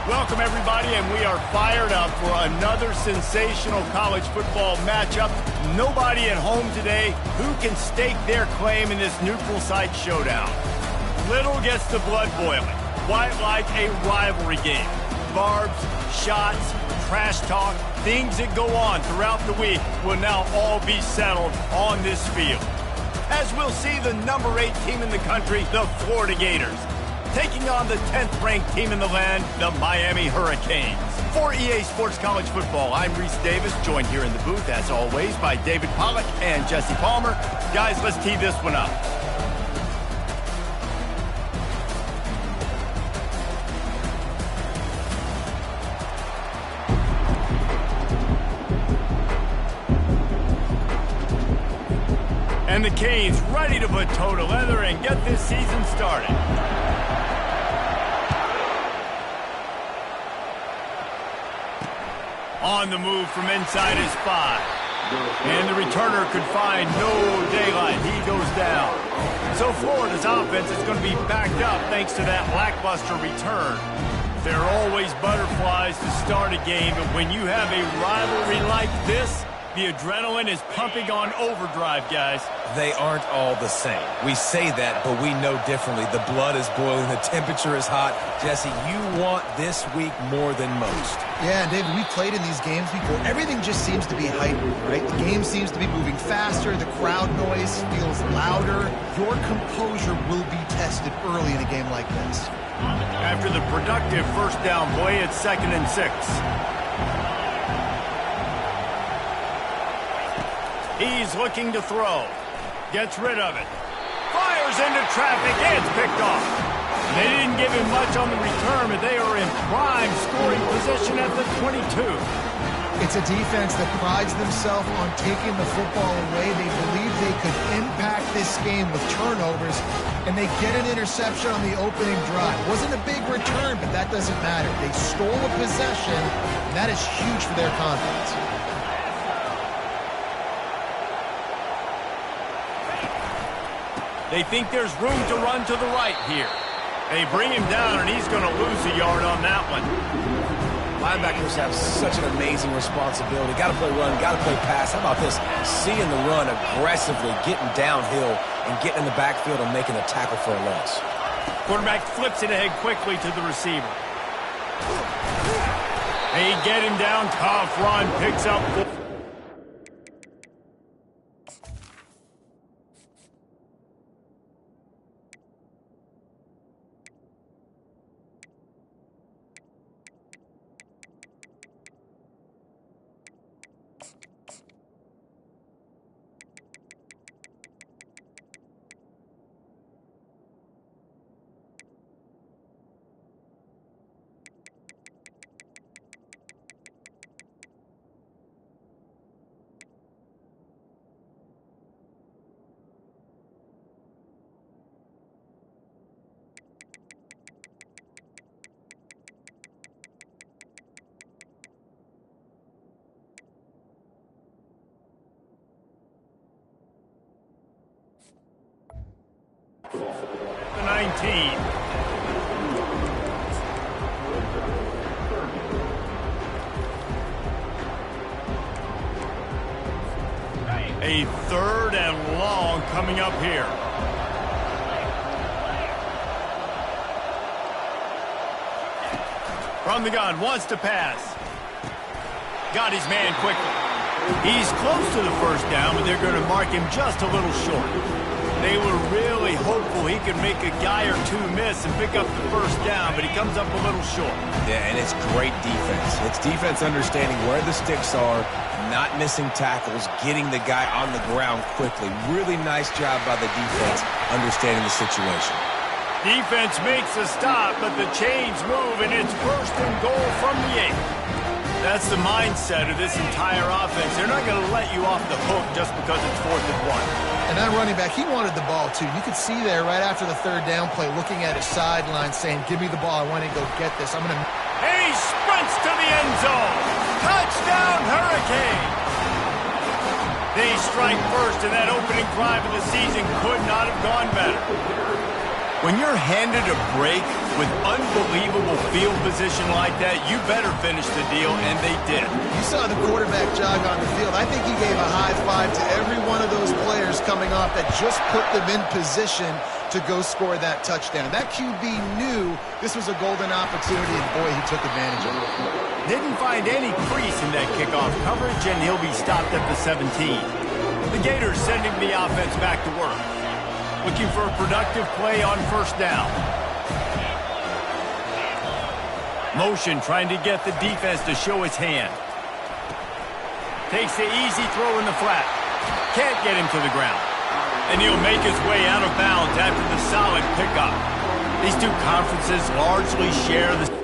Welcome, everybody, and we are fired up for another sensational college football matchup. Nobody at home today who can stake their claim in this neutral site showdown. Little gets the blood boiling, quite like a rivalry game. Barbs, shots, trash talk, things that go on throughout the week will now all be settled on this field. As we'll see the number 8 team in the country, the Florida Gators, taking on the 10th-ranked team in the land, the Miami Hurricanes. For EA Sports College Football, I'm Reese Davis, joined here in the booth, as always, by David Pollack and Jesse Palmer. Guys, let's tee this one up. And the Canes ready to put toe to leather and get this season started. On the move from inside his 5. And the returner could find no daylight. He goes down. So Florida's offense is going to be backed up thanks to that lackluster return. There are always butterflies to start a game, but when you have a rivalry like this, the adrenaline is pumping on overdrive, guys. They aren't all the same. We say that, but we know differently. The blood is boiling. The temperature is hot. Jesse, you want this week more than most. Yeah, David, we played in these games before. Everything just seems to be heightened, right? The game seems to be moving faster. The crowd noise feels louder. Your composure will be tested early in a game like this. After the productive first down play, it's 2nd and 6. He's looking to throw. Gets rid of it. Fires into traffic. It's picked off. They didn't give him much on the return, but they are in prime scoring position at the 22. It's a defense that prides themselves on taking the football away. They believe they could impact this game with turnovers, and they get an interception on the opening drive. Wasn't a big return, but that doesn't matter. They stole a possession, and that is huge for their confidence. They think there's room to run to the right here. They bring him down, and he's going to lose a yard on that one. Linebackers have such an amazing responsibility. Got to play run, got to play pass. How about this? Seeing the run aggressively, getting downhill, and getting in the backfield and making a tackle for a loss. Quarterback flips it ahead quickly to the receiver. They get him down. Tough run. Picks up. The 19. A 3rd and long coming up here. From the gun, wants to pass. Got his man quickly. He's close to the first down, but they're going to mark him just a little short. They were really hopeful he could make a guy or two miss and pick up the first down, but he comes up a little short. Yeah, and it's great defense. It's defense understanding where the sticks are, not missing tackles, getting the guy on the ground quickly. Really nice job by the defense understanding the situation. Defense makes a stop, but the chains move, and it's 1st and goal from the 8. That's the mindset of this entire offense. They're not going to let you off the hook just because it's 4th and 1. And that running back, he wanted the ball, too. You could see there right after the 3rd down play, looking at his sideline, saying, give me the ball. I want to go get this. I'm going to... And he sprints to the end zone. Touchdown, Hurricane. They strike first, and that opening drive of the season could not have gone better. When you're handed a break with unbelievable field position like that, you better finish the deal, and they did. You saw the quarterback jog on the field. I think he gave a high five to every one of those players coming off that just put them in position to go score that touchdown. That QB knew this was a golden opportunity, and boy, he took advantage of it. Didn't find any crease in that kickoff coverage, and he'll be stopped at the 17. The Gators sending the offense back to work. Looking for a productive play on first down. Motion trying to get the defense to show its hand. Takes the easy throw in the flat. Can't get him to the ground. And he'll make his way out of bounds after the solid pickup. These two conferences largely share the...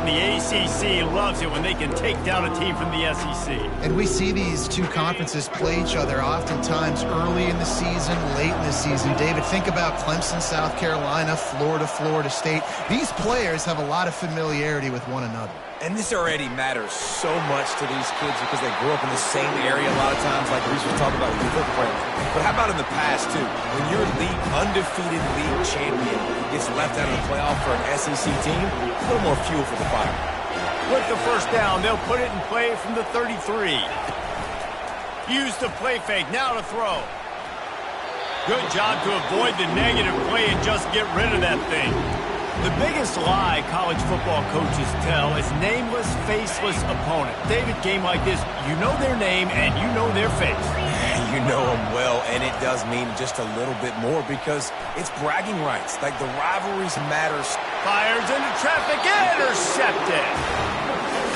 The ACC loves it when they can take down a team from the SEC. And we see these two conferences play each other oftentimes early in the season, late in the season. David, think about Clemson, South Carolina, Florida, Florida State. These players have a lot of familiarity with one another. And this already matters so much to these kids because they grew up in the same area a lot of times, like Reese was talking about with the footprint. But how about in the past, too? When your undefeated league champion gets left out of the playoff for an SEC team, a little more fuel for the fire. With the first down, they'll put it in play from the 33. Use the play fake, now to throw. Good job to avoid the negative play and just get rid of that thing. The biggest lie college football coaches tell is nameless, faceless opponent. David, game like this, you know their name and you know their face. You know them well, and it does mean just a little bit more because it's bragging rights. Like the rivalries matter. Fires into traffic, intercepted.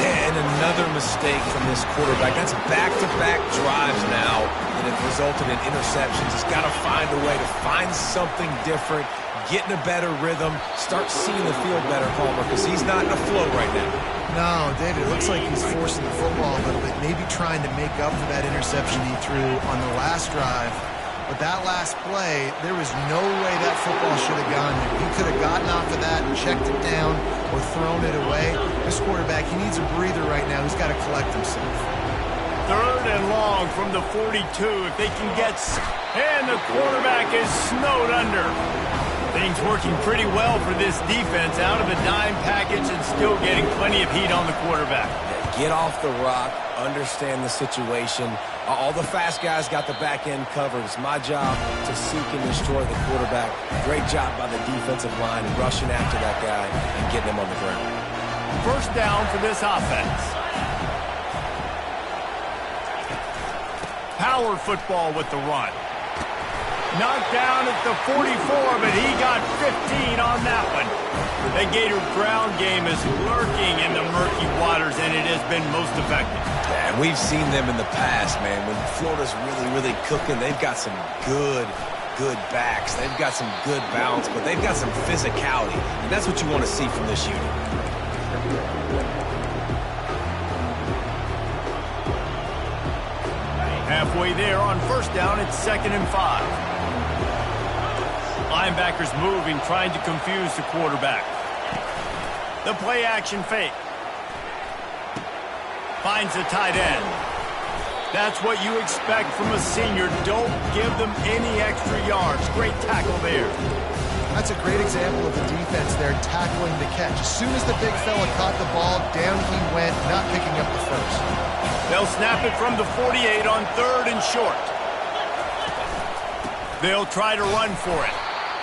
And another mistake from this quarterback. That's back-to-back drives now that have resulted in interceptions. He's got to find a way to find something different, get in a better rhythm, start seeing the field better, Palmer, because he's not in a flow right now. No, David, it looks like he's forcing the football a little bit, maybe trying to make up for that interception he threw on the last drive. But that last play, there was no way that football should have gone there. He could have gotten off of that and checked it down or thrown it away. This quarterback, he needs a breather right now. He's got to collect himself. Third and long from the 42. If they can get... And the quarterback is snowed under. Things working pretty well for this defense. Out of the dime package and still getting plenty of heat on the quarterback. Get off the rock, understand the situation. All the fast guys got the back end covered. It's my job to seek and destroy the quarterback. Great job by the defensive line rushing after that guy and getting him on the ground. First down for this offense. Power football with the run. Knocked down at the 44, but he got 15 on that one. The Gator ground game is lurking in the murky waters, and it has been most effective. And we've seen them in the past, man. When Florida's really cooking, they've got some good backs. They've got some good balance, but they've got some physicality. And that's what you want to see from this unit. Halfway there on first down, it's 2nd and 5. Linebackers moving, trying to confuse the quarterback. The play-action fake. Finds the tight end. That's what you expect from a senior. Don't give them any extra yards. Great tackle there. That's a great example of the defense there tackling the catch. As soon as the big fella caught the ball, down he went, not picking up the first. They'll snap it from the 48 on 3rd and short. They'll try to run for it.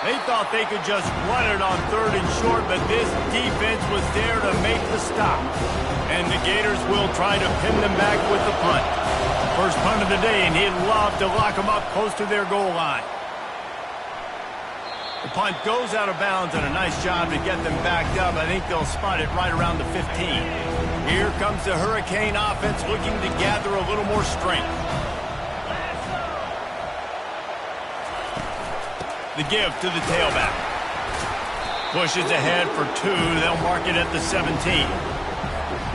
They thought they could just run it on 3rd and short, but this defense was there to make the stop. And the Gators will try to pin them back with the punt. First punt of the day, and he'd love to lock them up close to their goal line. The punt goes out of bounds, and a nice job to get them backed up. I think they'll spot it right around the 15. Here comes the Hurricane offense looking to gather a little more strength. The give to the tailback. Pushes ahead for 2. They'll mark it at the 17.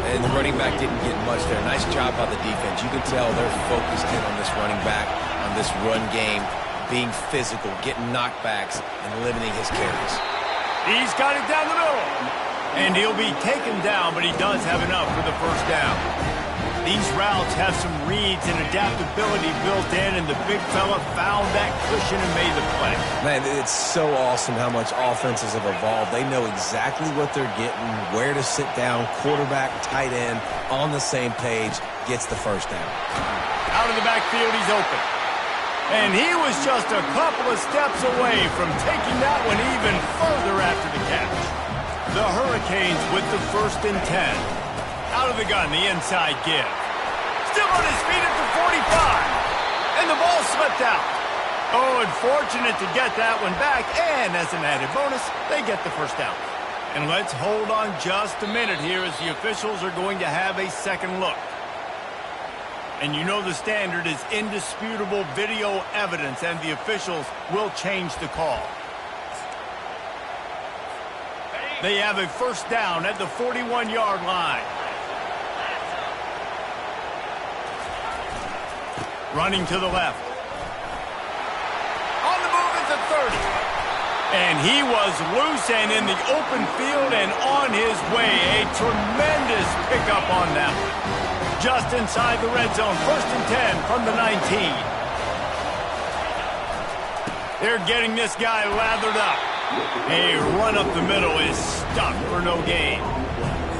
And the running back didn't get much there. Nice job by the defense. You can tell they're focused in on this running back, on this run game, being physical, getting knockbacks, and limiting his carries. He's got it down the middle. And he'll be taken down, but he does have enough for the first down. These routes have some reads and adaptability built in, and the big fella found that cushion and made the play. Man, it's so awesome how much offenses have evolved. They know exactly what they're getting, where to sit down, quarterback, tight end, on the same page, gets the first down. Out of the backfield, he's open. And he was just a couple of steps away from taking that one even further after the catch. The Hurricanes with the 1st and 10. Out of the gun, the inside give. Still on his feet at the 45. And the ball slipped out. Oh, unfortunate to get that one back. And as an added bonus, they get the first down. And let's hold on just a minute here as the officials are going to have a second look. And you know the standard is indisputable video evidence, and the officials will change the call. They have a first down at the 41-yard line. Running to the left. On the move at the 30. And he was loose and in the open field and on his way. A tremendous pickup on that one. Just inside the red zone. 1st and 10 from the 19. They're getting this guy lathered up. A run up the middle is stuck for no gain.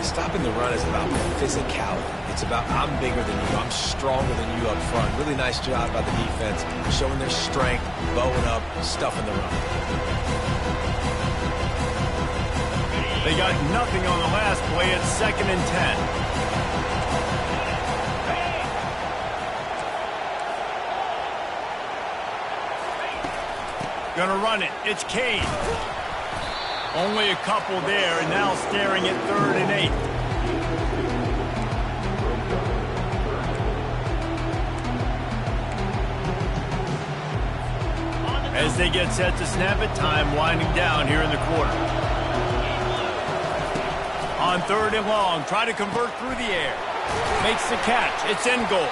Stopping the run is about physicality. It's about I'm bigger than you, I'm stronger than you up front. Really nice job by the defense, showing their strength, bowing up, stuffing the run. They got nothing on the last play. It's 2nd and 10. Gonna run it. It's Kane. Only a couple there, and now staring at 3rd and 8. As they get set to snap it, time winding down here in the quarter. On 3rd and long, try to convert through the air. Makes the catch. It's in goal.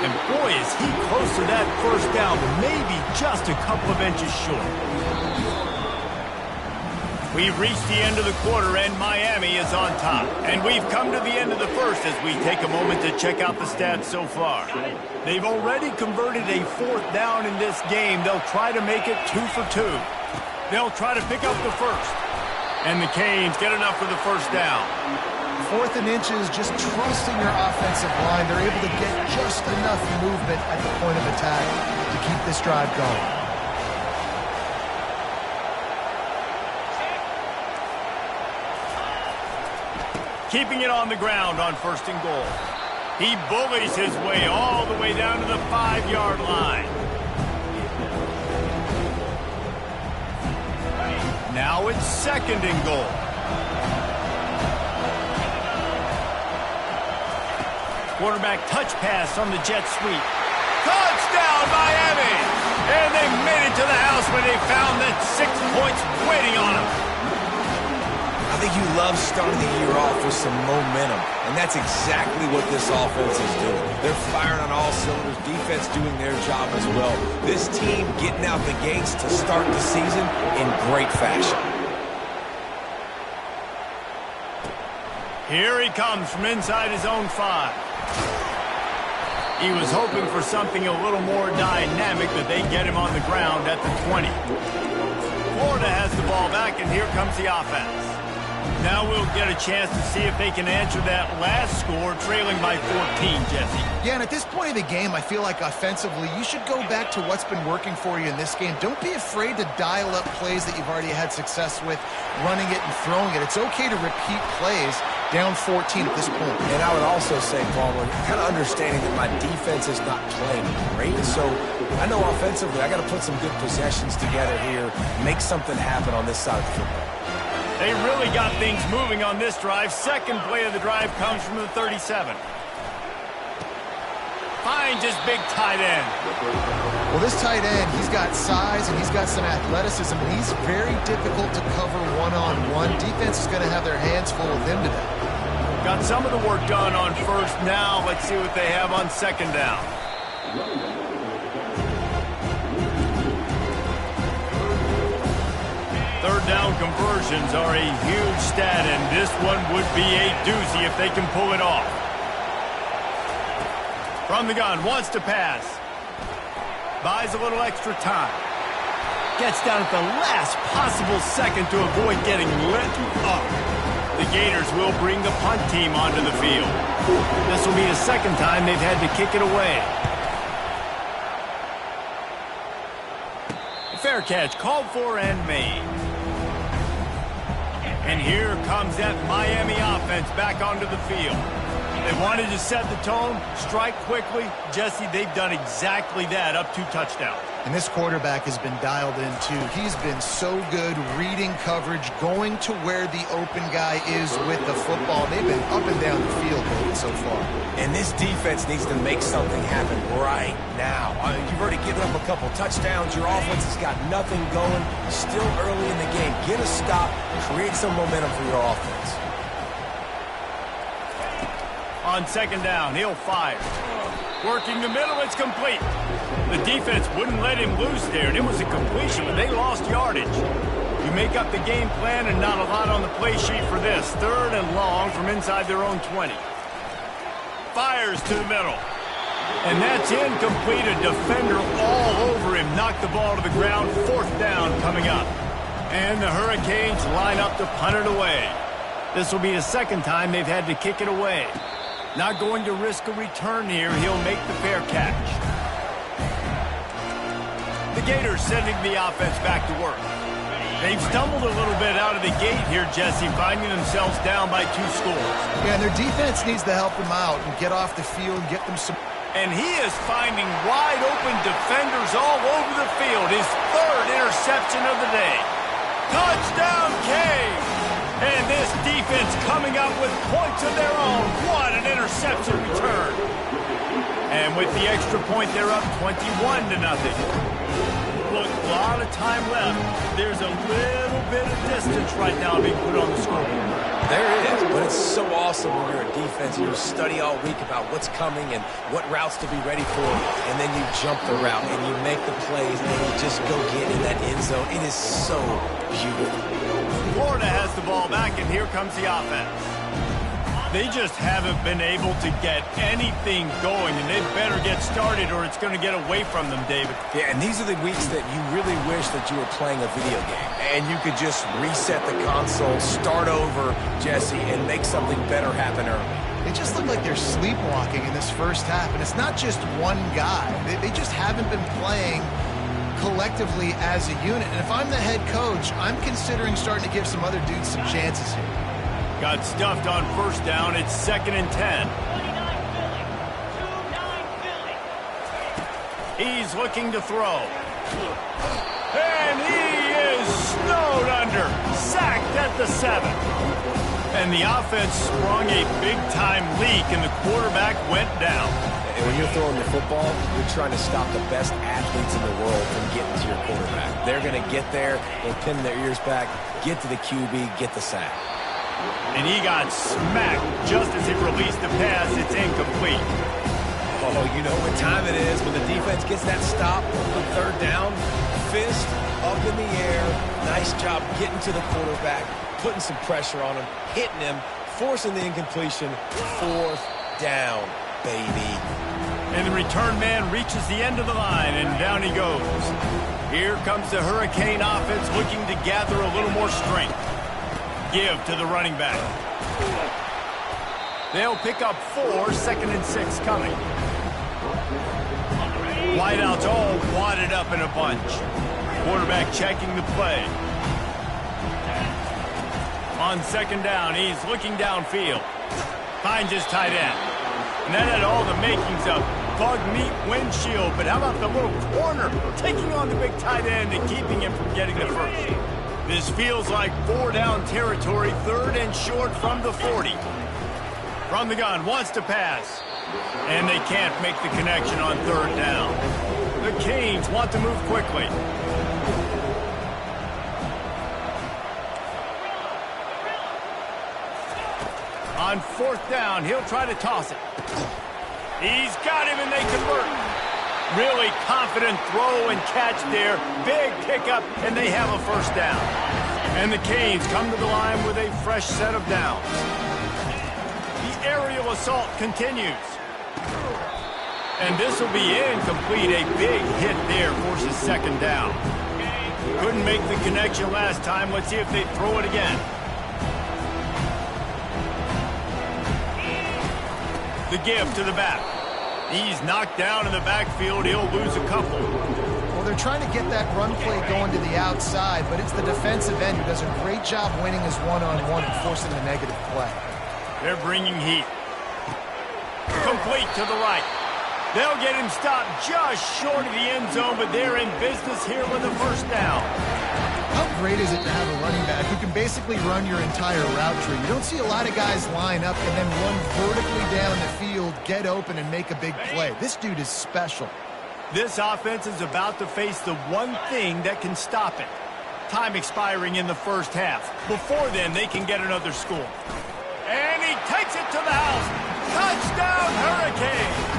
And boy, is he close to that first down, but maybe just a couple of inches short. We've reached the end of the quarter, and Miami is on top. And we've come to the end of the first as we take a moment to check out the stats so far. They've already converted a 4th down in this game. They'll try to make it 2 for 2. They'll try to pick up the first. And the Canes get enough for the first down. 4th and inches, just trusting your offensive line. They're able to get just enough movement at the point of attack to keep this drive going. Keeping it on the ground on 1st and goal. He bullies his way all the way down to the 5-yard line. Now it's 2nd and goal. Quarterback touch pass on the jet sweep. Touchdown, Miami! And they made it to the house when they found that 6 points waiting on them. I think you love starting the year off with some momentum, and that's exactly what this offense is doing. They're firing on all cylinders, defense doing their job as well. This team getting out the gates to start the season in great fashion. Here he comes from inside his own 5. He was hoping for something a little more dynamic, but they get him on the ground at the 20. Florida has the ball back, and here comes the offense. Now we'll get a chance to see if they can answer that last score, trailing by 14, Jesse. Yeah, and at this point of the game, I feel like offensively, you should go back to what's been working for you in this game. Don't be afraid to dial up plays that you've already had success with, running it and throwing it. It's okay to repeat plays down 14 at this point. And I would also say, Palmer, kind of understanding that my defense is not playing great. So I know offensively, I got to put some good possessions together here, make something happen on this side of the football. They really got things moving on this drive. Second play of the drive comes from the 37. Finds his big tight end. Well, this tight end, he's got size and he's got some athleticism, and he's very difficult to cover one-on-one. Defense is going to have their hands full with him today. Got some of the work done on first. Now let's see what they have on second down. Third down conversions are a huge stat, and this one would be a doozy if they can pull it off. From the gun, wants to pass. Buys a little extra time. Gets down at the last possible second to avoid getting lit up. The Gators will bring the punt team onto the field. This will be the second time they've had to kick it away. Fair catch, called for and made. And here comes that Miami offense back onto the field. They wanted to set the tone, strike quickly. Jesse, they've done exactly that, up 2 touchdowns. And this quarterback has been dialed in, too. He's been so good reading coverage, going to where the open guy is with the football. They've been up and down the field so far. And this defense needs to make something happen right now. You've already given up a couple touchdowns. Your offense has got nothing going. Still early in the game. Get a stop. Create some momentum for your offense. On second down, he'll fire. Working the middle, it's complete. The defense wouldn't let him loose there, and it was a completion, but they lost yardage. You make up the game plan and not a lot on the play sheet for this. Third and long from inside their own 20. Fires to the middle. And that's incomplete. A defender all over him. Knocked the ball to the ground. Fourth down coming up. And the Hurricanes line up to punt it away. This will be the second time they've had to kick it away. Not going to risk a return here. He'll make the fair catch. The Gators sending the offense back to work. They've stumbled a little bit out of the gate here, Jesse, finding themselves down by 2 scores. Yeah, and their defense needs to help them out and get off the field, get them some... And he is finding wide open defenders all over the field. His third interception of the day. Touchdown, Cave! And this defense coming up with points of their own. What an interception return. And with the extra point, they're up 21-0. Look, a lot of time left. There's a little bit of distance right now being put on the scoreboard. There is, but it's so awesome when you're a defense. You study all week about what's coming and what routes to be ready for, and then you jump the route and you make the plays and you just go get in that end zone. It is so beautiful. Florida has the ball back, and here comes the offense. They just haven't been able to get anything going, and they better get started or it's going to get away from them, David. Yeah, and these are the weeks that you really wish that you were playing a video game, and you could just reset the console, start over, Jesse, and make something better happen early. They just look like they're sleepwalking in this first half, and it's not just one guy. They just haven't been playing collectively as a unit. And if I'm the head coach, I'm considering starting to give some other dudes some chances here. Got stuffed on first down. It's 2nd and 10. He's looking to throw. And he is snowed under. Sacked at the 7. And the offense sprung a big-time leak, and the quarterback went down. And when you're throwing the football, you're trying to stop the best athletes in the world from getting to your quarterback. They're going to get there, they'll pin their ears back, get to the QB, get the sack. And he got smacked just as he released the pass. It's incomplete. Oh, you know what time it is when the defense gets that stop on third down. Fist up in the air. Nice job getting to the quarterback, putting some pressure on him, hitting him, forcing the incompletion. Fourth down, baby. And the return man reaches the end of the line, and down he goes. Here comes the Hurricane offense looking to gather a little more strength. Give to the running back. They'll pick up 4, 2nd and 6 coming. Wideouts all wadded up in a bunch. Quarterback checking the play. On 2nd down, he's looking downfield. Finds his tight end. And that had all the makings of bug meat windshield. But how about the little corner taking on the big tight end and keeping him from getting the first? This feels like 4-down territory, 3rd and short from the 40. From the gun, wants to pass. And they can't make the connection on 3rd down. The Canes want to move quickly. On 4th down, he'll try to toss it. He's got him and they convert. Really confident throw and catch there. Big pickup and they have a 1st down. And the Canes come to the line with a fresh set of downs. The aerial assault continues. And this will be incomplete. A big hit there forces 2nd down. Couldn't make the connection last time. Let's see if they throw it again. The give to the back. He's knocked down in the backfield. He'll lose a couple. Well, they're trying to get that run play going to the outside, but it's the defensive end who does a great job winning his one-on-one and forcing the negative play. They're bringing heat. Complete to the right. They'll get him stopped just short of the end zone, but they're in business here with a 1st down. How great is it to have a running back who can basically run your entire route tree? You don't see a lot of guys line up and then run vertically down the field, get open, and make a big play. This dude is special. This offense is about to face the one thing that can stop it. Time expiring in the 1st half. Before then, they can get another score. And he takes it to the house. Touchdown, Hurricane!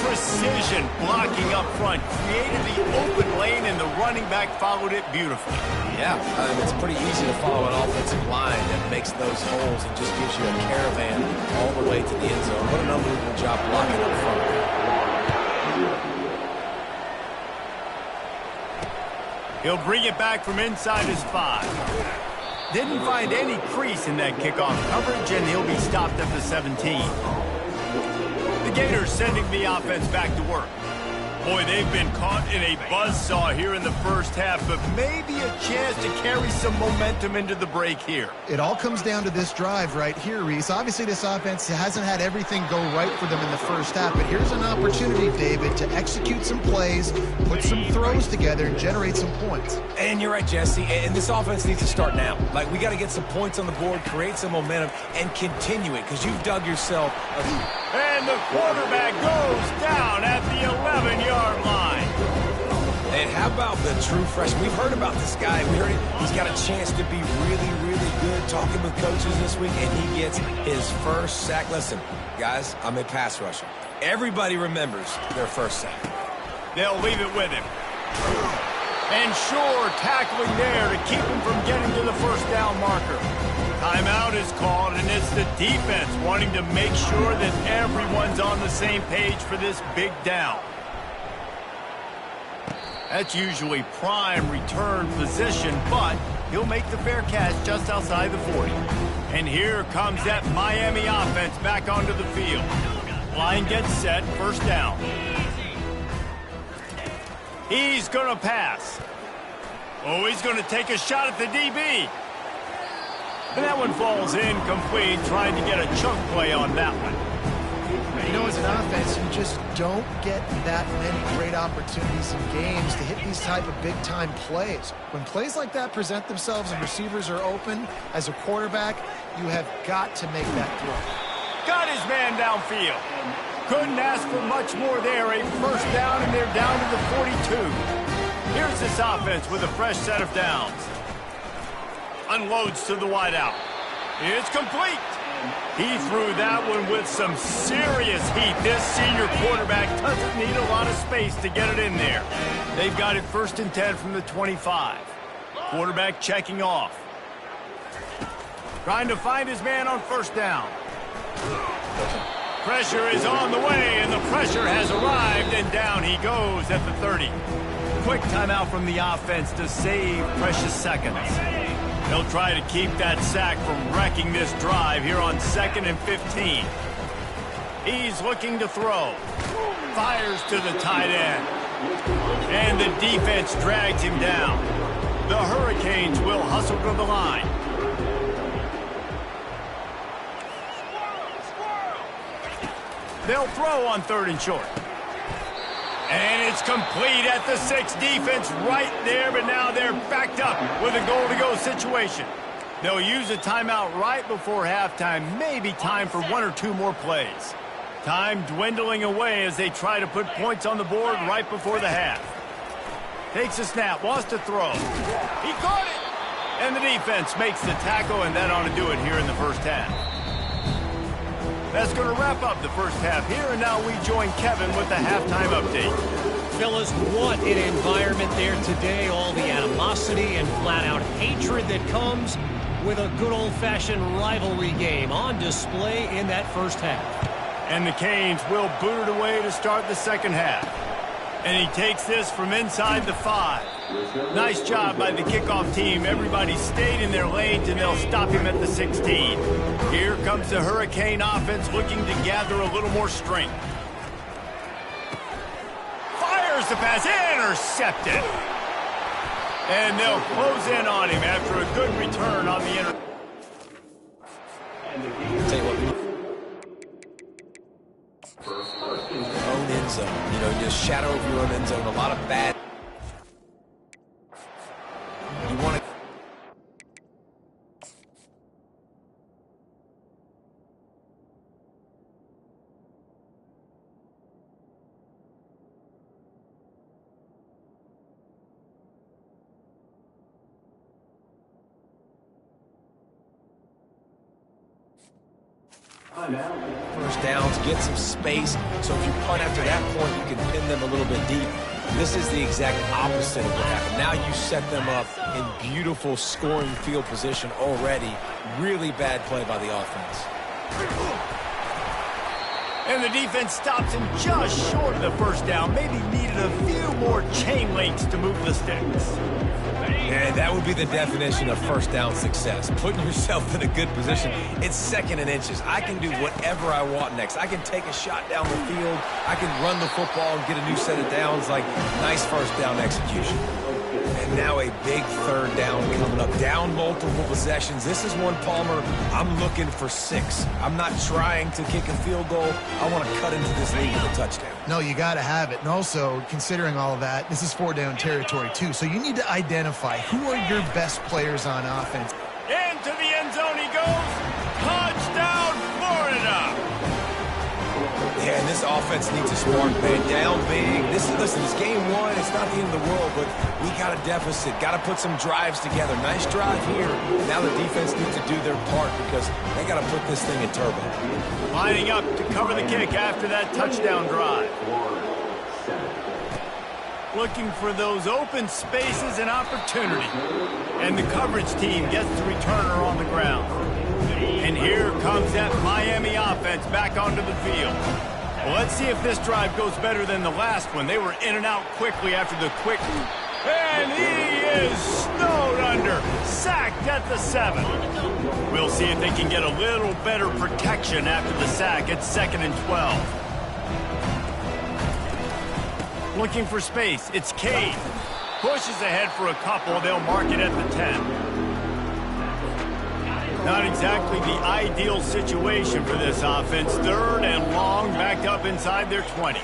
Precision blocking up front, created the open lane, and the running back followed it beautifully. Yeah, it's pretty easy to follow an offensive line that makes those holes and just gives you a caravan all the way to the end zone. What an unbelievable job blocking up front. He'll bring it back from inside his 5. Didn't find any crease in that kickoff coverage, and he'll be stopped at the 17. The Gators sending the offense back to work. Boy, they've been caught in a buzzsaw here in the 1st half, but maybe a chance to carry some momentum into the break here. It all comes down to this drive right here, Reese. Obviously, this offense hasn't had everything go right for them in the 1st half, but here's an opportunity, David, to execute some plays, put some throws together, and generate some points. And you're right, Jesse, and this offense needs to start now. Like, we got to get some points on the board, create some momentum, and continue it, because you've dug yourself And the quarterback goes down at the 11-yard line. And how about the true freshman? We've heard about this guy. We heard he's got a chance to be really, really good. Talking with coaches this week, and he gets his 1st sack. Listen, guys, I'm a pass rusher. Everybody remembers their 1st sack. They'll leave it with him. And sure, tackling there to keep him from getting to the 1st down marker. Timeout is called, and it's the defense wanting to make sure that everyone's on the same page for this big down. That's usually prime return position, but he'll make the fair catch just outside the 40. And here comes that Miami offense back onto the field. Line gets set, 1st down. He's going to pass. Oh, he's going to take a shot at the DB. And that one falls incomplete, trying to get a chunk play on that one. You know, as an offense, you just don't get that many great opportunities in games to hit these type of big-time plays. When plays like that present themselves and receivers are open, as a quarterback, you have got to make that throw. Got his man downfield. Couldn't ask for much more there. A 1st down, and they're down to the 42. Here's this offense with a fresh set of downs. Unloads to the wideout. It's complete. He threw that one with some serious heat. This senior quarterback doesn't need a lot of space to get it in there. They've got it 1st and 10 from the 25. Quarterback checking off. Trying to find his man on 1st down. Pressure is on the way, and the pressure has arrived, and down he goes at the 30. Quick timeout from the offense to save precious seconds. They'll try to keep that sack from wrecking this drive here on 2nd and 15. He's looking to throw. Fires to the tight end. And the defense drags him down. The Hurricanes will hustle to the line. They'll throw on 3rd and short. And it's complete at the 6. Defense right there, but now they're backed up with a goal-to-go situation. They'll use a timeout right before halftime. Maybe time for 1 or 2 more plays. Time dwindling away as they try to put points on the board right before the half. Takes a snap, wants to throw. He caught it! And the defense makes the tackle, and that ought to do it here in the first half. That's going to wrap up the first half here, and now we join Kevin with the halftime update. Fellas, what an environment there today. All the animosity and flat-out hatred that comes with a good old-fashioned rivalry game on display in that first half. And the Canes will boot it away to start the second half. And he takes this from inside the 5. Nice job by the kickoff team. Everybody stayed in their lanes, and they'll stop him at the 16. Here comes the Hurricane offense looking to gather a little more strength. Fires the pass, intercepted. And they'll close in on him after a good return on the Tell you what, own end zone. You know, just shadow of your own end zone. A lot of bad. You want to. First downs, get some space. So if you punt after that point, you can pin them a little bit deep. This is the exact opposite of what happened. Now you set them up in beautiful scoring field position already. Really bad play by the offense. And the defense stops him just short of the first down. Maybe needed a few more chain links to move the sticks. And that would be the definition of first down success. Putting yourself in a good position. It's 2nd and inches. I can do whatever I want next. I can take a shot down the field. I can run the football and get a new set of downs. Like, nice first down execution. And now a big 3rd down coming up. Down multiple possessions. This is one, Palmer, I'm looking for 6. I'm not trying to kick a field goal. I want to cut into this lead with a touchdown. No, you got to have it. And also, considering all of that, this is 4-down territory, too. So you need to identify who are your best players on offense. Into the end zone he goes. Touchdown, Florida. Yeah, and this offense needs a spark, man. Down big. Listen, it's game 1. It's not the end of the world, but we got a deficit. Got to put some drives together. Nice drive here. Now the defense needs to do their part because they got to put this thing in turbo. Lining up to cover the kick after that touchdown drive. Looking for those open spaces and opportunity. And the coverage team gets the returner on the ground. And here comes that Miami offense back onto the field. Well, let's see if this drive goes better than the last one. They were in and out quickly after the quick. And he is snowed under. Sacked at the 7. We'll see if they can get a little better protection after the sack. It's 2nd and 12. Looking for space. It's Cade. Pushes ahead for a couple. They'll mark it at the 10. Not exactly the ideal situation for this offense. 3rd and long, backed up inside their 20.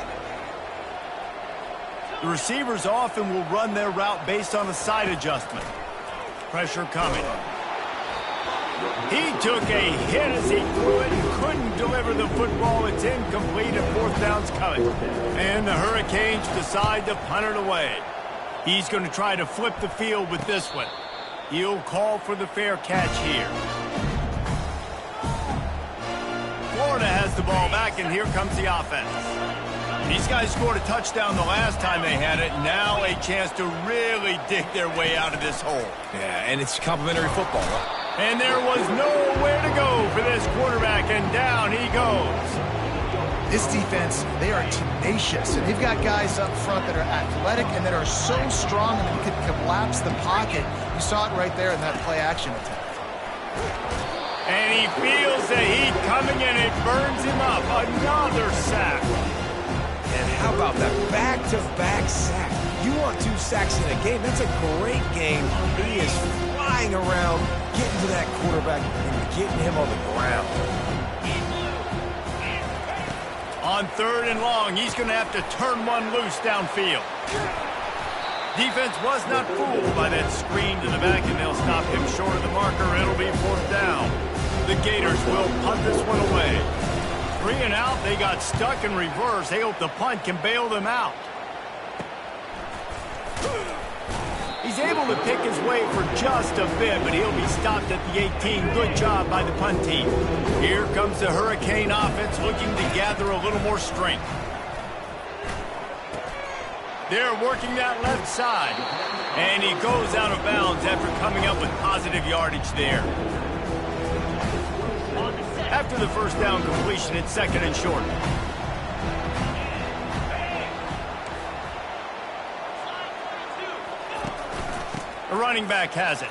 The receivers often will run their route based on a side adjustment. Pressure coming. He took a hit as he threw it and couldn't deliver the football. It's incomplete and 4th down's coming. And the Hurricanes decide to punt it away. He's going to try to flip the field with this one. He'll call for the fair catch here. Florida has the ball back, and here comes the offense. These guys scored a touchdown the last time they had it. Now a chance to really dig their way out of this hole. Yeah, and it's complimentary football, right? And there was nowhere to go for this quarterback, and down he goes. This defense, they are tenacious, and they've got guys up front that are athletic and that are so strong and that can collapse the pocket. You saw it right there in that play-action attempt. And he feels the heat coming, and it burns him up. Another sack. And how about that back-to-back sack? You want 2 sacks in a game, that's a great game. He is flying around, getting to that quarterback and getting him on the ground. On 3rd and long, he's going to have to turn one loose downfield. Defense was not fooled by that screen to the back, and they'll stop him short of the marker. It'll be 4th down. The Gators will punt this one away. 3 and out, they got stuck in reverse. They hope the punt can bail them out. He's able to pick his way for just a bit, but he'll be stopped at the 18. Good job by the punt team. Here comes the Hurricane offense looking to gather a little more strength. They're working that left side. And he goes out of bounds after coming up with positive yardage there. After the 1st down completion, it's 2nd and short. The running back has it.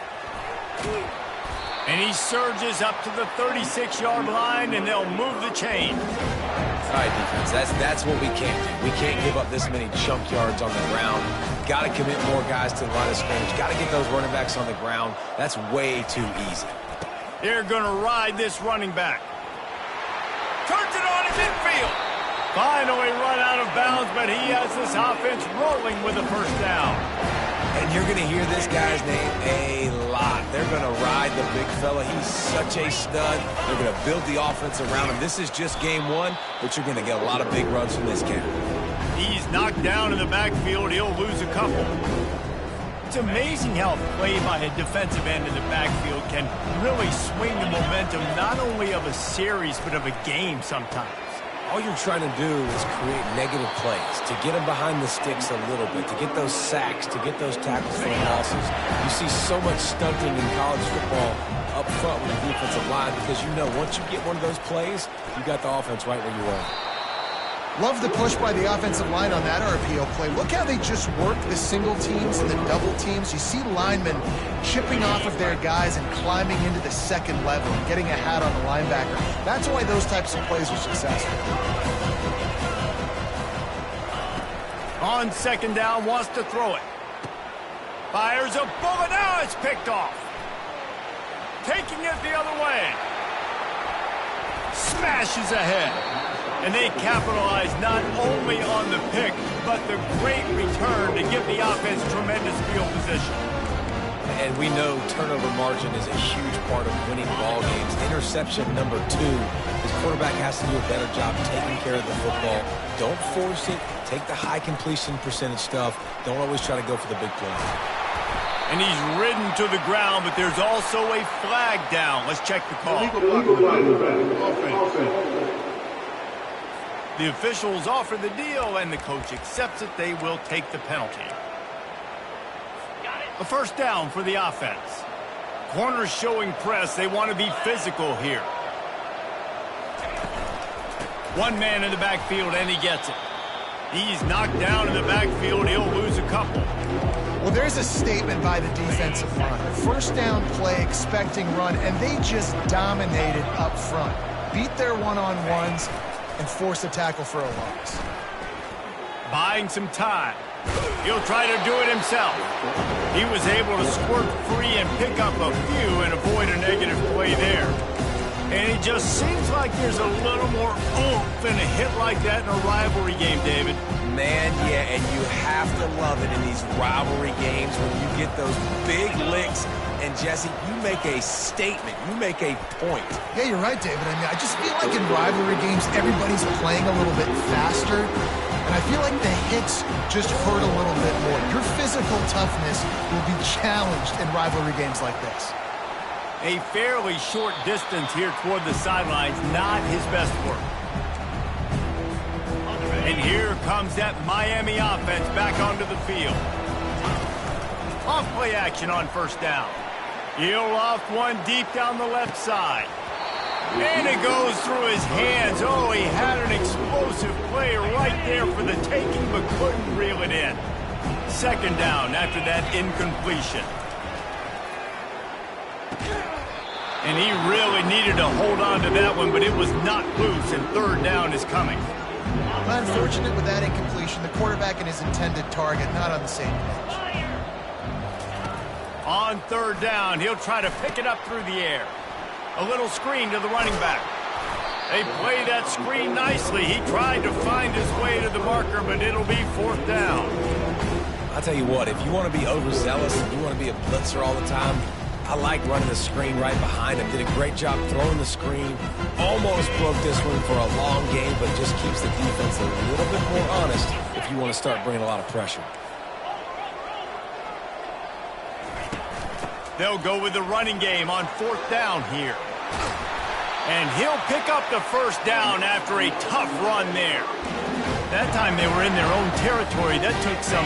And he surges up to the 36-yard line, and they'll move the chain. All right, defense, that's what we can't do. We can't give up this many chunk yards on the ground. Got to commit more guys to the line of scrimmage. Got to get those running backs on the ground. That's way too easy. They're going to ride this running back. Turns it on in midfield. Finally run out of bounds, but he has this offense rolling with a 1st down. And you're going to hear this guy's name a lot. They're going to ride the big fella. He's such a stud. They're going to build the offense around him. This is just game 1, but you're going to get a lot of big runs from this cat. He's knocked down in the backfield. He'll lose a couple. It's amazing how play by a defensive end in the backfield can really swing the momentum not only of a series but of a game sometimes. All you're trying to do is create negative plays, to get them behind the sticks a little bit, to get those sacks, to get those tackles for losses. You see so much stunting in college football up front with the defensive line because you know once you get one of those plays, you got the offense right where you want it. Love the push by the offensive line on that RPO play. Look how they just work the single teams and the double teams. You see linemen chipping off of their guys and climbing into the 2nd level and getting a hat on the linebacker. That's why those types of plays are successful. On 2nd down, wants to throw it. Fires a bullet. Now it's picked off. Taking it the other way. Smashes ahead. And they capitalize not only on the pick, but the great return to give the offense tremendous field position. And we know turnover margin is a huge part of winning ball games. Interception number 2. His quarterback has to do a better job taking care of the football. Don't force it. Take the high completion percentage stuff. Don't always try to go for the big play. And he's ridden to the ground, but there's also a flag down. Let's check the call. The officials offer the deal, and the coach accepts it. They will take the penalty. A 1st down for the offense. Corners showing press. They want to be physical here. One man in the backfield, and he gets it. He's knocked down in the backfield. He'll lose a couple. Well, there's a statement by the defensive line. 1st down play, expecting run, and they just dominated up front. Beat their one-on-ones and force a tackle for a loss. Buying some time. He'll try to do it himself. He was able to squirt free and pick up a few and avoid a negative play there. And it just seems like there's a little more oomph in a hit like that in a rivalry game, David. Man, yeah, and you have to love it in these rivalry games when you get those big licks. And, Jesse, you make a statement. You make a point. Yeah, you're right, David. I mean, I just feel like in rivalry games, everybody's playing a little bit faster. And I feel like the hits just hurt a little bit more. Your physical toughness will be challenged in rivalry games like this. A fairly short distance here toward the sidelines, not his best work. And here comes that Miami offense back onto the field. Off play action on 1st down. He'll off one deep down the left side. And it goes through his hands. Oh, he had an explosive explosive play right there for the taking, but couldn't reel it in. Second down after that incompletion. And he really needed to hold on to that one, but it was not loose, and third down is coming. Unfortunate with that incompletion. The quarterback and his intended target not on the same page. On third down, he'll try to pick it up through the air. A little screen to the running back. They play that screen nicely. He tried to find his way to the marker, but it'll be fourth down. I'll tell you what, if you want to be overzealous, if you want to be a blitzer all the time, I like running the screen right behind him. Did a great job throwing the screen. Almost broke this one for a long game, but just keeps the defense a little bit more honest if you want to start bringing a lot of pressure. They'll go with the running game on fourth down here. And he'll pick up the first down after a tough run there. That time they were in their own territory. That took some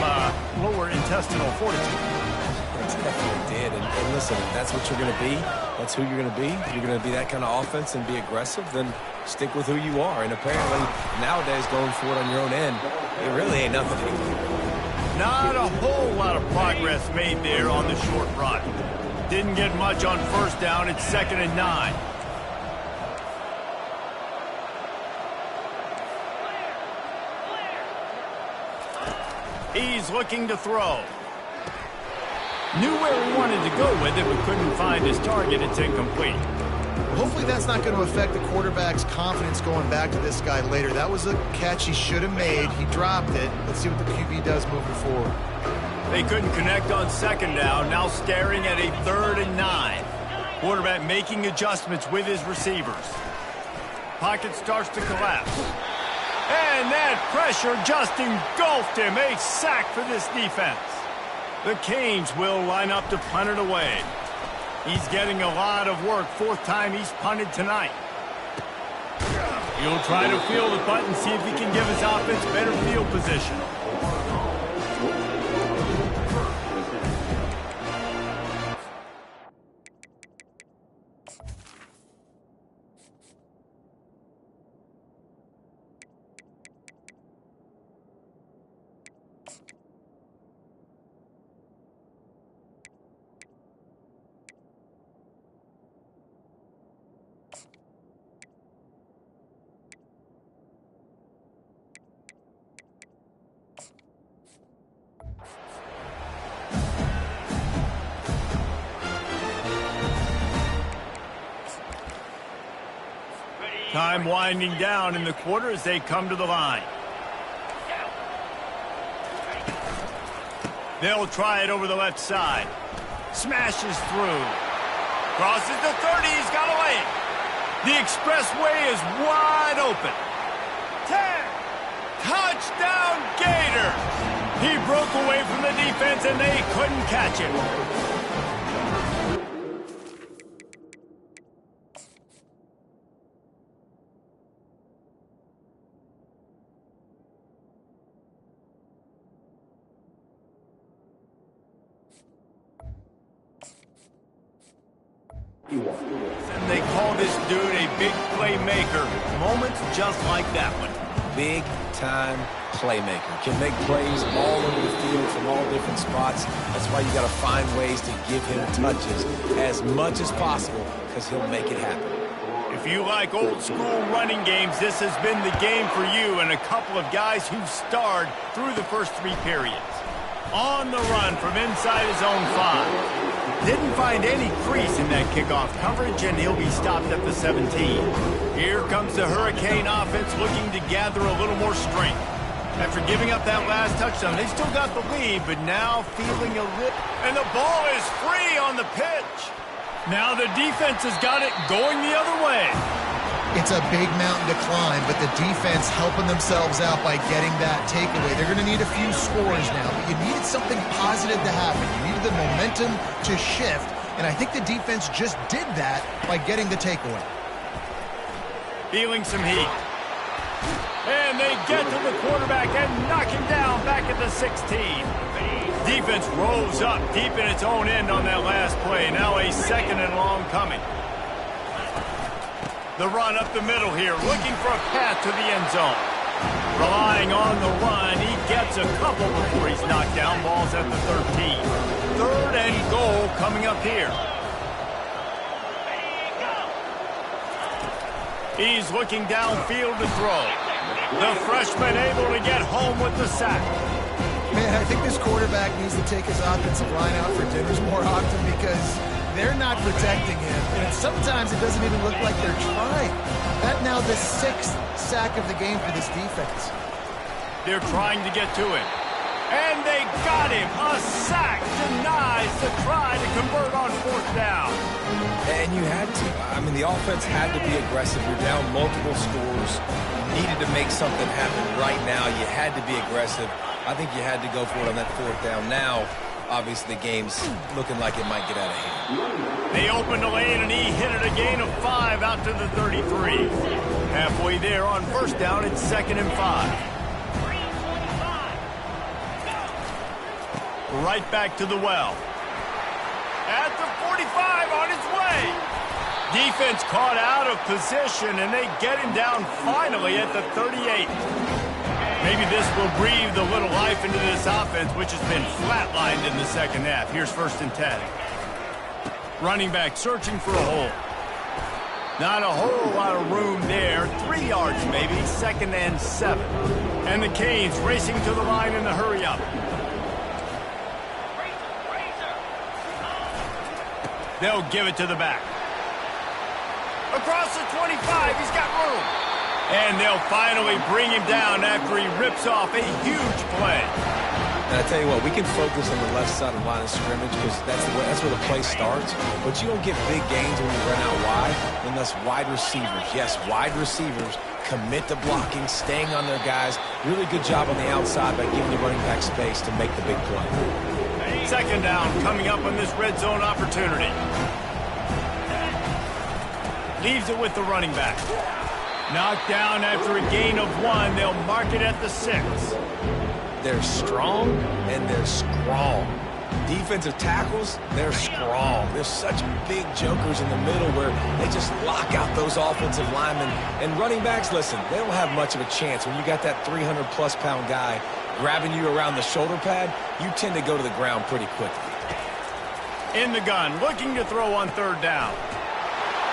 lower intestinal fortitude. It definitely did. And listen, if that's what you're going to be, that's who you're going to be. If you're going to be that kind of offense and be aggressive, then stick with who you are. And apparently, nowadays, going for it on your own end, it really ain't nothing anymore. Not a whole lot of progress made there on the short run. Didn't get much on first down. It's 2nd and 9. He's looking to throw. Knew where he wanted to go with it, but couldn't find his target. It's incomplete. Hopefully that's not going to affect the quarterback's confidence going back to this guy later. That was a catch he should have made. He dropped it. Let's see what the QB does moving forward. They couldn't connect on second down. Now staring at a 3rd and 9. Quarterback making adjustments with his receivers. Pocket starts to collapse. And that pressure just engulfed him. A sack for this defense. The Canes will line up to punt it away. He's getting a lot of work. 4th time he's punted tonight. He'll try to field the punt and see if he can give his offense better field position. Time winding down in the quarter as they come to the line. They'll try it over the left side. Smashes through. Crosses the 30. He's got a lane. The expressway is wide open. 10. Touchdown Gators. He broke away from the defense and they couldn't catch him. And they call this dude a big playmaker. Moments just like that one. Big-time playmaker. Can make plays all over the field from all different spots. That's why you got to find ways to give him touches as much as possible because he'll make it happen. If you like old-school running games, this has been the game for you and a couple of guys who starred through the first 3 periods. On the run from inside his own 5. Didn't find any crease in that kickoff coverage, and he'll be stopped at the 17. Here comes the Hurricane offense looking to gather a little more strength. After giving up that last touchdown, they still got the lead, but now feeling a little... And the ball is free on the pitch. Now the defense has got it going the other way. It's a big mountain to climb, but the defense helping themselves out by getting that takeaway. They're going to need a few scores now, but you needed something positive to happen. You needed the momentum to shift, and I think the defense just did that by getting the takeaway. Feeling some heat. And they get to the quarterback and knock him down back at the 16. Defense rose up deep in its own end on that last play. Now a 2nd and long coming. The run up the middle here, looking for a path to the end zone. Relying on the run, he gets a couple before he's knocked down. Ball's at the 13. 3rd and goal coming up here. He's looking downfield to throw. The freshman able to get home with the sack. Man, I think this quarterback needs to take his offensive line out for dinners more often because they're not protecting him. And sometimes it doesn't even look like they're trying. That now the 6th sack of the game for this defense. They're trying to get to it. And they got him. A sack denies the try to convert on 4th down. And you had to. I mean, the offense had to be aggressive. You're down multiple scores. You needed to make something happen right now. You had to be aggressive. I think you had to go for it on that 4th down. Now, obviously, the game's looking like it might get out of hand. They opened the lane, and he hit it a gain of 5 out to the 33. Halfway there on 1st down, it's 2nd and 5. Right back to the well. At the 45, on his way. Defense caught out of position, and they get him down finally at the 38. Maybe this will breathe a little life into this offense, which has been flatlined in the 2nd half. Here's 1st and 10. Running back searching for a hole. Not a whole lot of room there. 3 yards maybe. 2nd and 7. And the Canes racing to the line in the hurry up. They'll give it to the back. Across the 25, he's got room. And they'll finally bring him down after he rips off a huge play. And I tell you what, we can focus on the left side of the line of scrimmage because that's where the play starts. But you don't get big gains when you run out wide unless wide receivers, yes, wide receivers, commit to blocking, staying on their guys. Really good job on the outside by giving the running back space to make the big play. 2nd down coming up on this red zone opportunity. Leaves it with the running back. Knocked down after a gain of 1. They'll mark it at the 6. They're strong and they're strong. Defensive tackles, they're strong. There's such big jokers in the middle where they just lock out those offensive linemen. And running backs, listen, they don't have much of a chance. When you got that 300-plus pound guy grabbing you around the shoulder pad, you tend to go to the ground pretty quickly. In the gun, looking to throw on 3rd down.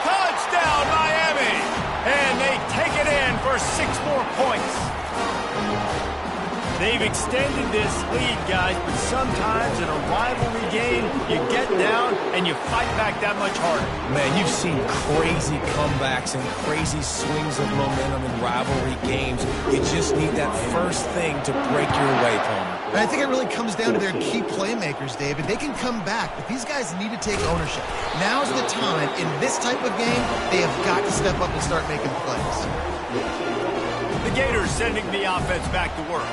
Touchdown, Miami! And they take it in for 6 more points. They've extended this lead, guys, but sometimes in a rivalry game, you get down and you fight back that much harder. Man, you've seen crazy comebacks and crazy swings of momentum in rivalry games. You just need that first thing to break your way, Palmer. And I think it really comes down to their key playmakers, David. They can come back, but these guys need to take ownership. Now's the time. In this type of game, they have got to step up and start making plays. The Gators sending the offense back to work.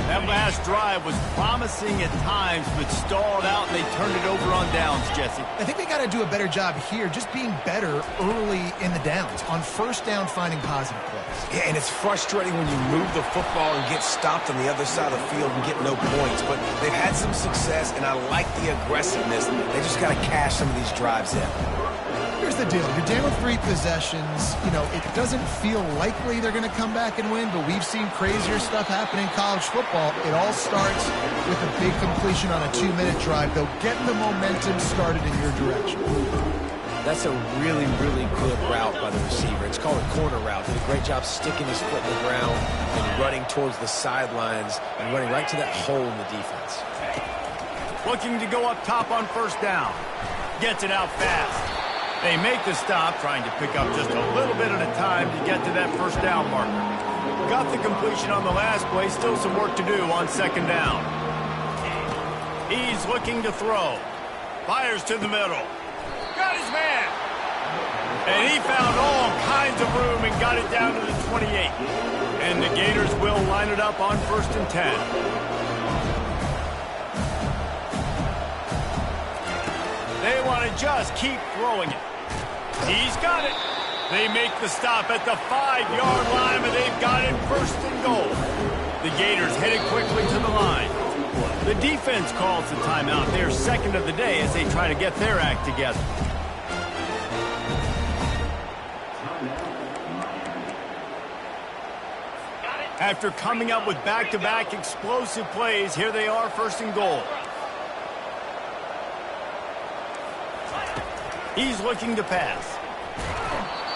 That last drive was promising at times, but stalled out, and they turned it over on downs, Jesse. I think they got to do a better job here, just being better early in the downs. On 1st down, finding positive plays. Yeah, and it's frustrating when you move the football and get stopped on the other side of the field and get no points. But they've had some success, and I like the aggressiveness. They just got to cash some of these drives in. Here's the deal. You're down 3 possessions. You know, it doesn't feel likely they're going to come back and win, but we've seen crazier stuff happen in college football. It all starts with a big completion on a 2-minute drive. They'll get the momentum started in your direction. That's a really, really good route by the receiver. It's called a corner route. Did a great job sticking his foot in the ground and running towards the sidelines and running right to that hole in the defense. Looking to go up top on 1st down. Gets it out fast. They make the stop, trying to pick up just a little bit at a time to get to that 1st down marker. Got the completion on the last play, still some work to do on 2nd down. He's looking to throw. Fires to the middle. Got his man. And he found all kinds of room and got it down to the 28. And the Gators will line it up on 1st and 10. They want to just keep throwing it. He's got it. They make the stop at the 5-yard line, and they've got it 1st and goal. The Gators headed quickly to the line. The defense calls the timeout. They're 2nd of the day as they try to get their act together. After coming up with back-to-back explosive plays, here they are, first and goal. He's looking to pass.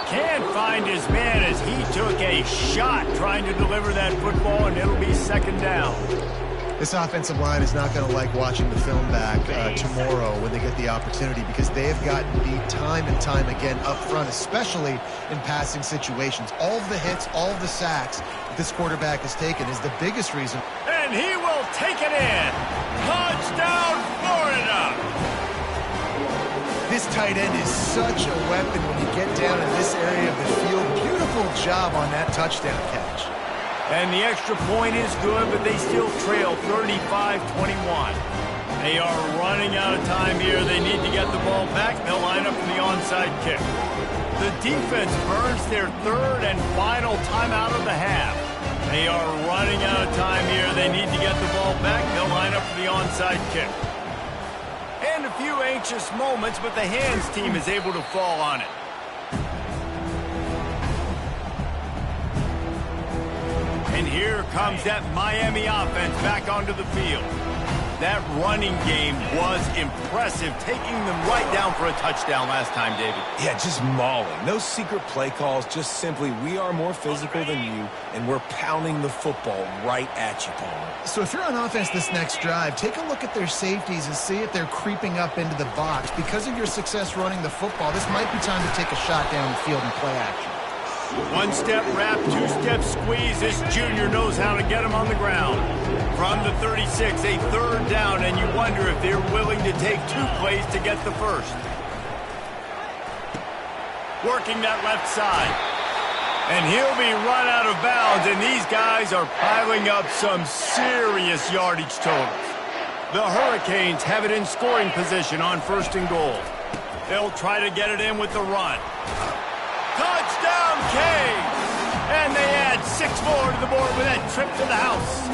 Can't find his man as he took a shot trying to deliver that football, and it'll be second down. This offensive line is not going to like watching the film back tomorrow when they get the opportunity, because they have gotten beat time and time again up front, especially in passing situations. All of the hits, all of the sacks that this quarterback has taken is the biggest reason. And he will take it in. Touchdown, Florida! This tight end is such a weapon when you get down in this area of the field. Beautiful job on that touchdown catch. And the extra point is good, but they still trail 35-21. They are running out of time here. They need to get the ball back. They'll line up for the onside kick. The defense burns their third and final timeout of the half. They are running out of time here. They need to get the ball back. They'll line up for the onside kick. And a few anxious moments, but the hands team is able to fall on it. And here comes that Miami offense back onto the field. That running game was impressive, taking them right down for a touchdown last time, David. Yeah, just mauling. No secret play calls, just simply we are more physical than you, and we're pounding the football right at you, Palmer. So if you're on offense this next drive, take a look at their safeties and see if they're creeping up into the box. Because of your success running the football, this might be time to take a shot down the field and play action. One-step wrap, two-step squeeze. This junior knows how to get him on the ground. From the 36, a third down, and you wonder if they're willing to take two plays to get the first. Working that left side. And he'll be run out of bounds, and these guys are piling up some serious yardage totals. The Hurricanes have it in scoring position on first and goal. They'll try to get it in with the run. Touchdown, Canes! And they add 6 more to the board with that trip to the house.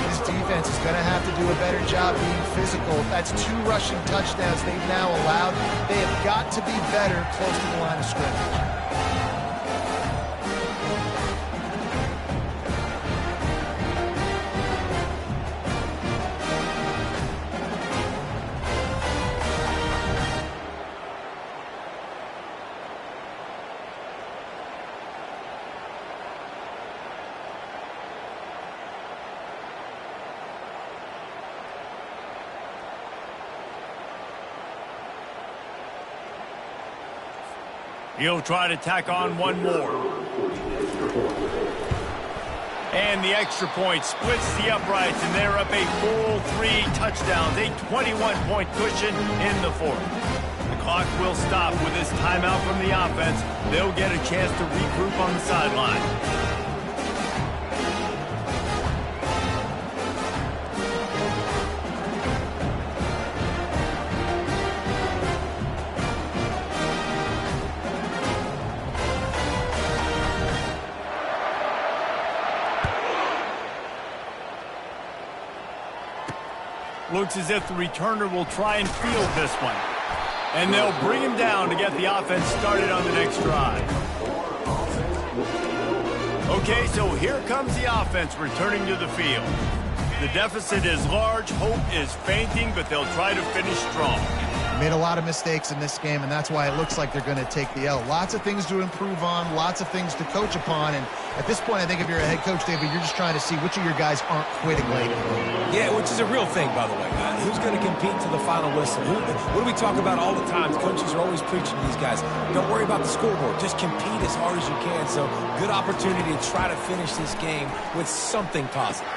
This defense is going to have to do a better job being physical. That's 2 rushing touchdowns they've now allowed. They have got to be better close to the line of scrimmage. He'll try to tack on one more. And the extra point splits the uprights, and they're up a full 3 touchdowns, a 21-point cushion in the fourth. The clock will stop with this timeout from the offense. They'll get a chance to regroup on the sideline. Looks as if the returner will try and field this one. And they'll bring him down to get the offense started on the next drive. Okay, so here comes the offense returning to the field. The deficit is large, hope is fainting, but they'll try to finish strong. Made a lot of mistakes in this game, and that's why it looks like they're going to take the L. Lots of things to improve on, lots of things to coach upon, and at this point, I think if you're a head coach, David, you're just trying to see which of your guys aren't quitting late. Yeah, which is a real thing, by the way. Who's going to compete to the final whistle? What do we talk about all the time? Coaches are always preaching to these guys. Don't worry about the scoreboard. Just compete as hard as you can. So, good opportunity to try to finish this game with something positive.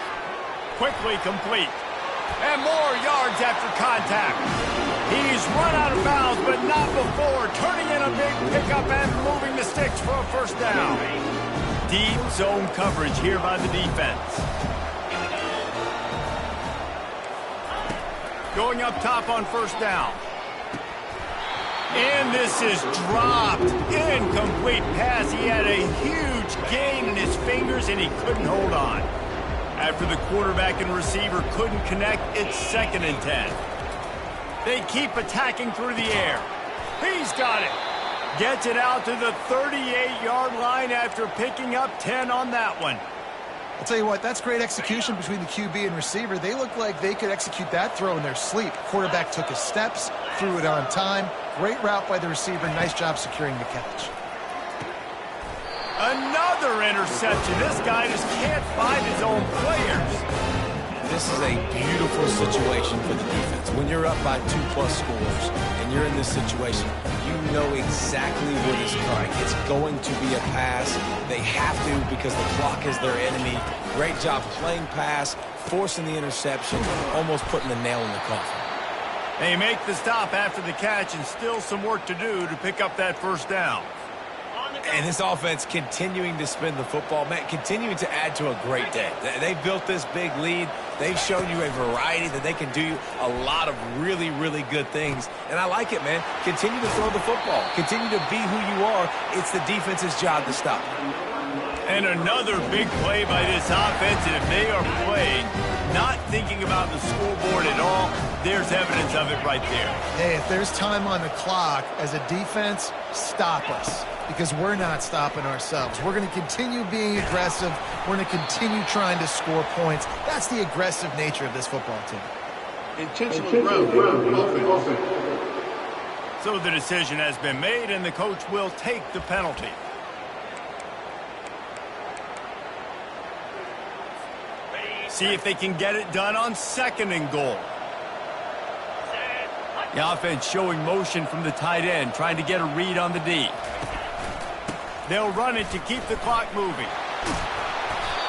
Quickly complete. And more yards after contact. He's run out of bounds, but not before. Turning in a big pickup and moving the sticks for a first down. Deep zone coverage here by the defense. Going up top on first down. And this is dropped. Incomplete pass. He had a huge gain in his fingers, and he couldn't hold on. After the quarterback and receiver couldn't connect, it's 2nd and 10. They keep attacking through the air. He's got it. Gets it out to the 38-yard line after picking up 10 on that one. I'll tell you what, that's great execution between the QB and receiver. They look like they could execute that throw in their sleep. Quarterback took his steps, threw it on time. Great route by the receiver. Nice job securing the catch. Another interception. This guy just can't find his own players. This is a beautiful situation for the defense. When you're up by 2+ scores and you're in this situation, you know exactly what is coming. It's going to be a pass. They have to because the clock is their enemy. Great job playing pass, forcing the interception, almost putting the nail in the coffin. They make the stop after the catch and still some work to do to pick up that first down. And this offense continuing to spin the football, man, continuing to add to a great day. They built this big lead. They've shown you a variety that they can do a lot of really, really good things. And I like it, man. Continue to throw the football. Continue to be who you are. It's the defense's job to stop. And another big play by this offense, and if they are playing, not thinking about the scoreboard at all, there's evidence of it right there. Hey, if there's time on the clock, as a defense, stop us. Because we're not stopping ourselves. We're going to continue being aggressive. We're going to continue trying to score points. That's the aggressive nature of this football team. Intentional grounding. So the decision has been made, and the coach will take the penalty. See if they can get it done on 2nd and goal. The offense showing motion from the tight end, trying to get a read on the D. They'll run it to keep the clock moving.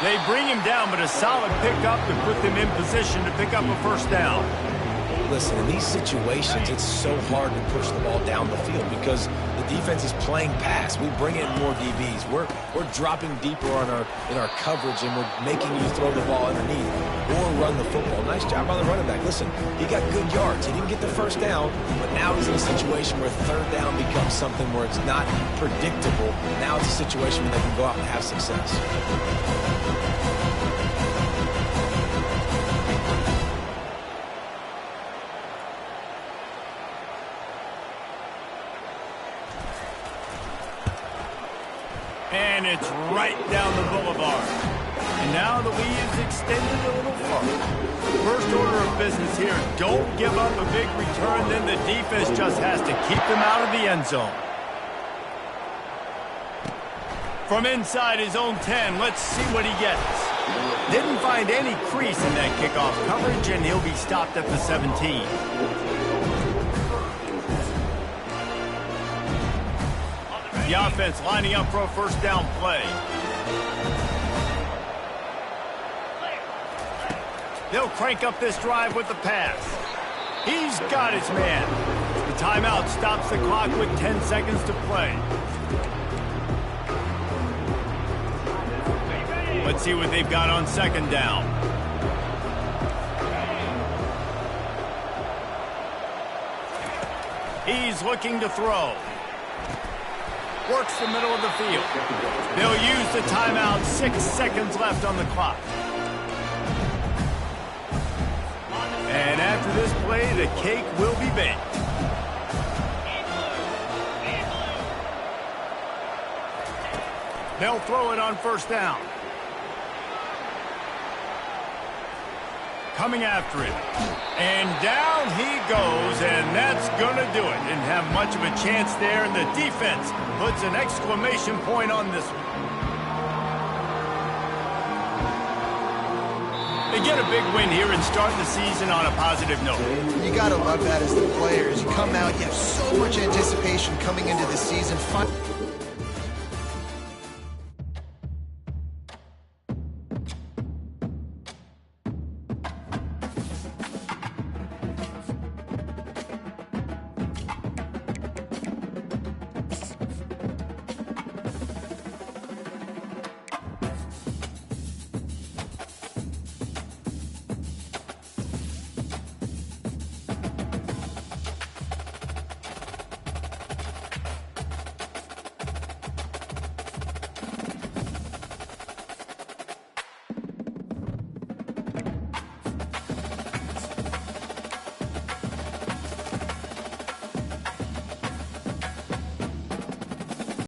They bring him down, but a solid pickup to put them in position to pick up a first down. Listen, in these situations, it's so hard to push the ball down the field because the defense is playing pass. We bring in more DBs. We're dropping deeper in our coverage, and we're making you throw the ball underneath or run the football. Nice job on the running back. Listen, he got good yards. He didn't get the first down, but now he's in a situation where 3rd down becomes something where it's not predictable. Now it's a situation where they can go out and have success. And it's right down the boulevard. And now the lead is extended a little farther. First order of business here, don't give up a big return, then the defense just has to keep them out of the end zone. From inside his own 10, let's see what he gets. Didn't find any crease in that kickoff coverage, and he'll be stopped at the 17. The offense lining up for a first down play. They'll crank up this drive with the pass. He's got his man. The timeout stops the clock with 10 seconds to play. Let's see what they've got on 2nd down. He's looking to throw. Works the middle of the field. They'll use the timeout. 6 seconds left on the clock. And after this play, the cake will be baked. They'll throw it on 1st down. Coming after it. And down he goes, and that's going to do it. Didn't have much of a chance there, and the defense puts an exclamation point on this one. They get a big win here and start the season on a positive note. You got to love that as the players. You come out, you have so much anticipation coming into the season.